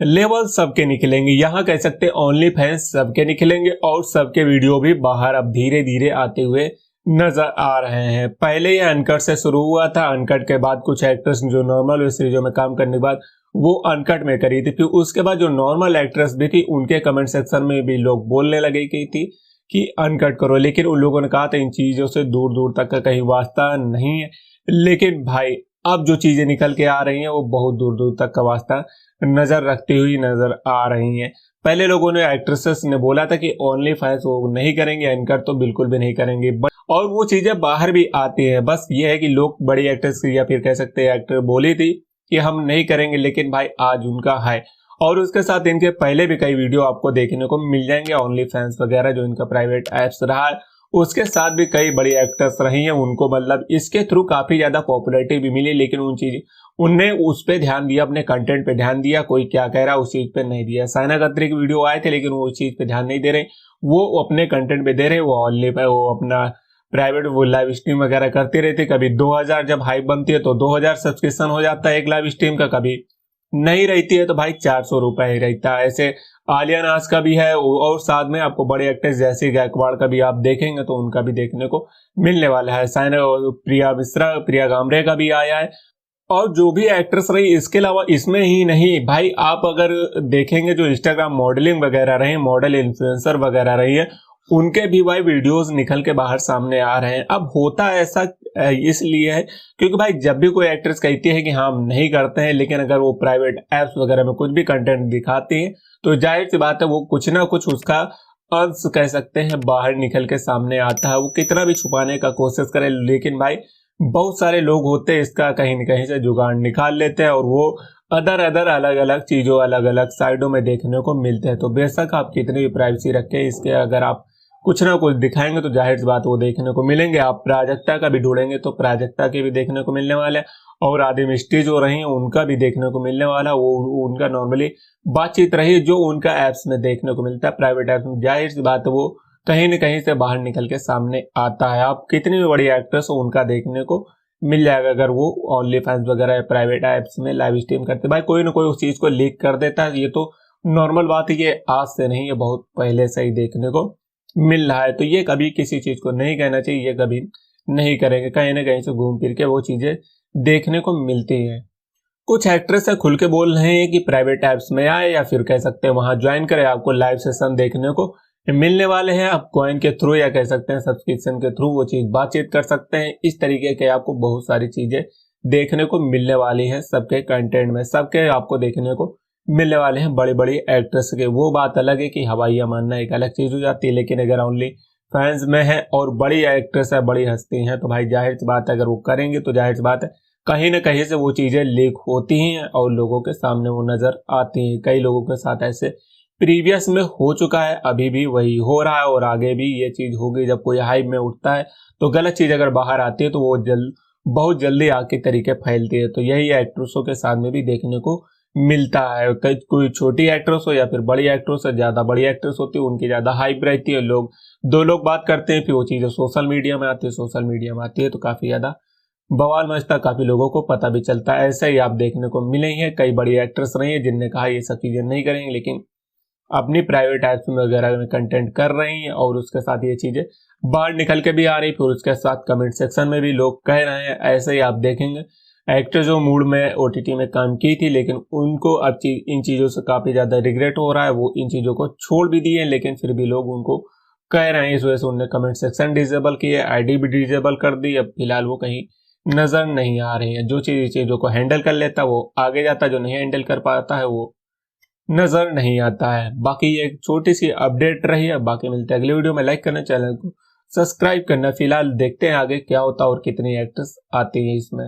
Level सबके निकलेंगे, यहाँ कह सकते हैं ओनली फैंस सबके निकलेंगे और सबके वीडियो भी बाहर अब धीरे धीरे आते हुए नजर आ रहे हैं। पहले ये अनकट से शुरू हुआ था, अनकट के बाद कुछ एक्ट्रेस जो नॉर्मल वेब सीरीजों में काम करने के बाद वो अनकट में करी थी, फिर उसके बाद जो नॉर्मल एक्ट्रेस भी थी उनके कमेंट सेक्शन में भी लोग बोलने लगे थी कि अनकट करो, लेकिन उन लोगों ने कहा था इन चीजों से दूर दूर तक का कहीं वास्ता नहीं है। लेकिन भाई अब जो चीजें निकल के आ रही हैं वो बहुत दूर दूर तक का वास्ता नजर रखती हुई नजर आ रही हैं। पहले लोगों ने एक्ट्रेसेस ने बोला था कि ओनली फैंस वो नहीं करेंगे, एंकर तो बिल्कुल भी नहीं करेंगे, और वो चीजें बाहर भी आती हैं। बस ये है कि लोग बड़ी एक्ट्रेस या फिर कह सकते हैं एक्टर बोली थी कि हम नहीं करेंगे, लेकिन भाई आज उनका है। और उसके साथ इनके पहले भी कई वीडियो आपको देखने को मिल जाएंगे ओनली फैंस वगैरह जो इनका प्राइवेट एप्स रहा है, उसके साथ भी कई बड़ी एक्टर्स रही हैं, उनको मतलब इसके थ्रू काफी ज्यादा पॉपुलैरिटी भी मिली, लेकिन उनने उस पे ध्यान दिया, अपने कंटेंट पे ध्यान दिया, कोई क्या कह रहा है उस चीज पे नहीं दिया। साइना खत्री के वीडियो आए थे लेकिन वो उस चीज पे ध्यान नहीं दे रहे, वो अपने कंटेंट पे दे रहे, वो ओनली पे वो अपना प्राइवेट वो लाइव स्ट्रीम वगैरह करते रहते। कभी 2000 जब हाइप बनती है तो 2000 सब्सक्रिप्शन हो जाता है एक लाइव स्ट्रीम का, कभी नहीं रहती है तो भाई 400 रुपए ही रहता है। ऐसे आलिया नाज का भी है, और साथ में आपको बड़े एक्टर्स जैसे गायकवाड़ का भी आप देखेंगे तो उनका भी देखने को मिलने वाला है। साइना प्रिया मिश्रा, प्रिया गामरे का भी आया है, और जो भी एक्ट्रेस रही इसके अलावा इसमें ही नहीं भाई, आप अगर देखेंगे जो इंस्टाग्राम मॉडलिंग वगैरह रही, मॉडल इन्फ्लुएंसर वगैरह रही है, उनके भी भाई वीडियोस निकल के बाहर सामने आ रहे हैं। अब होता ऐसा इसलिए है क्योंकि भाई जब भी कोई एक्ट्रेस कहती है कि हाँ हम नहीं करते हैं, लेकिन अगर वो प्राइवेट एप्स वगैरह में कुछ भी कंटेंट दिखाती है तो जाहिर सी बात है वो कुछ ना कुछ उसका अंश कह सकते हैं बाहर निकल के सामने आता है। वो कितना भी छुपाने का कोशिश करे, लेकिन भाई बहुत सारे लोग होते हैं इसका कहीं न कहीं से जुगाड़ निकाल लेते हैं, और वो अलग अलग चीजों अलग अलग साइडों में देखने को मिलते हैं। तो बेशक आप कितनी भी प्राइवेसी रखें, इसके अगर आप कुछ ना कुछ दिखाएंगे तो जाहिर सी बात वो देखने को मिलेंगे। आप प्राजक्ता का भी ढूंढेंगे तो प्राजक्ता के भी देखने को मिलने वाले हैं, और आदि मिस्ट्री जो रही हैं उनका भी देखने को मिलने वाला। वो उनका नॉर्मली बातचीत रही जो उनका एप्स में देखने को मिलता है, प्राइवेट एप्स में जाहिर सी बात है वो कहीं न कहीं से बाहर निकल के सामने आता है। आप कितनी भी बड़ी एक्ट्रेस हो उनका देखने को मिल जाएगा अगर वो ओनली फैंस वगैरह प्राइवेट एप्स में लाइव स्ट्रीम करते। भाई कोई ना कोई उस चीज को लीक कर देता है, ये तो नॉर्मल बात है, ये आज से नहीं, ये बहुत पहले से ही देखने को मिल रहा है। तो ये कभी किसी चीज को नहीं कहना चाहिए, ये कभी नहीं करेंगे, कहीं ना कहीं से घूम फिर के वो चीजें देखने को मिलती हैं। कुछ एक्ट्रेस है खुल के बोल रहे हैं कि प्राइवेट एप्स में आए या फिर कह सकते हैं वहां ज्वाइन करें, आपको लाइव सेशन देखने को मिलने वाले हैं। आप कॉइन के थ्रू या कह सकते हैं सब्सक्रिप्शन के थ्रू वो चीज बातचीत कर सकते हैं। इस तरीके के आपको बहुत सारी चीजें देखने को मिलने वाली हैं सबके कंटेंट में, सबके आपको देखने को मिलने वाले हैं बड़ी बड़ी एक्ट्रेस के। वो बात अलग है कि हवाइया मानना एक अलग चीज हो जाती है, लेकिन अगर ओनली फैंस में है और बड़ी एक्ट्रेस है, बड़ी हस्ती है, तो भाई जाहिर सी बात है अगर वो करेंगे तो जाहिर सी बात है कहीं ना कहीं से वो चीजें लीक होती हैं और लोगों के सामने वो नजर आती हैं। कई लोगों के साथ ऐसे प्रीवियस में हो चुका है, अभी भी वही हो रहा है और आगे भी ये चीज होगी। जब कोई हाइप में उठता है तो गलत चीज अगर बाहर आती है तो वो बहुत जल्दी आग के तरीके फैलती है। तो यही एक्ट्रेसों के साथ में भी देखने को मिलता है। कोई छोटी एक्ट्रेस हो या फिर बड़ी एक्ट्रेस हो, ज्यादा बड़ी एक्ट्रेस होती है उनकी ज्यादा हाइप रहती है, लोग दो लोग बात करते हैं, फिर वो चीजें सोशल मीडिया में आती है, सोशल मीडिया में आती है तो काफी ज्यादा बवाल मचता, काफी लोगों को पता भी चलता है। ऐसे ही आप देखने को मिले हैं, कई बड़ी एक्ट्रेस रही है जिनने कहा ये सब चीजें नहीं करेंगे, लेकिन अपनी प्राइवेट एप्स में वगैरह में कंटेंट कर रही हैं और उसके साथ ये चीजें बाहर निकल के भी आ रही, फिर उसके साथ कमेंट सेक्शन में भी लोग कह रहे हैं। ऐसे ही आप देखेंगे एक्टर जो मूड में ओटीटी में काम की थी, लेकिन उनको अब इन चीजों से काफी ज्यादा रिग्रेट हो रहा है, वो इन चीजों को छोड़ भी दिए, लेकिन फिर भी लोग उनको कह रहे हैं। इस वजह से उन्होंने कमेंट सेक्शन डिसेबल किए, आईडी भी डिसेबल कर दी। अब फिलहाल वो कहीं नजर नहीं आ रही है। जो चीजों को हैंडल कर लेता है वो आगे जाता है, जो नहीं हैंडल कर पाता है वो नजर नहीं आता है। बाकी ये एक छोटी सी अपडेट रही है। बाकी मिलते हैं अगले वीडियो में। लाइक करना, चैनल को सब्सक्राइब करना। फिलहाल देखते हैं आगे क्या होता है और कितनी एक्ट्रेस आती है इसमें।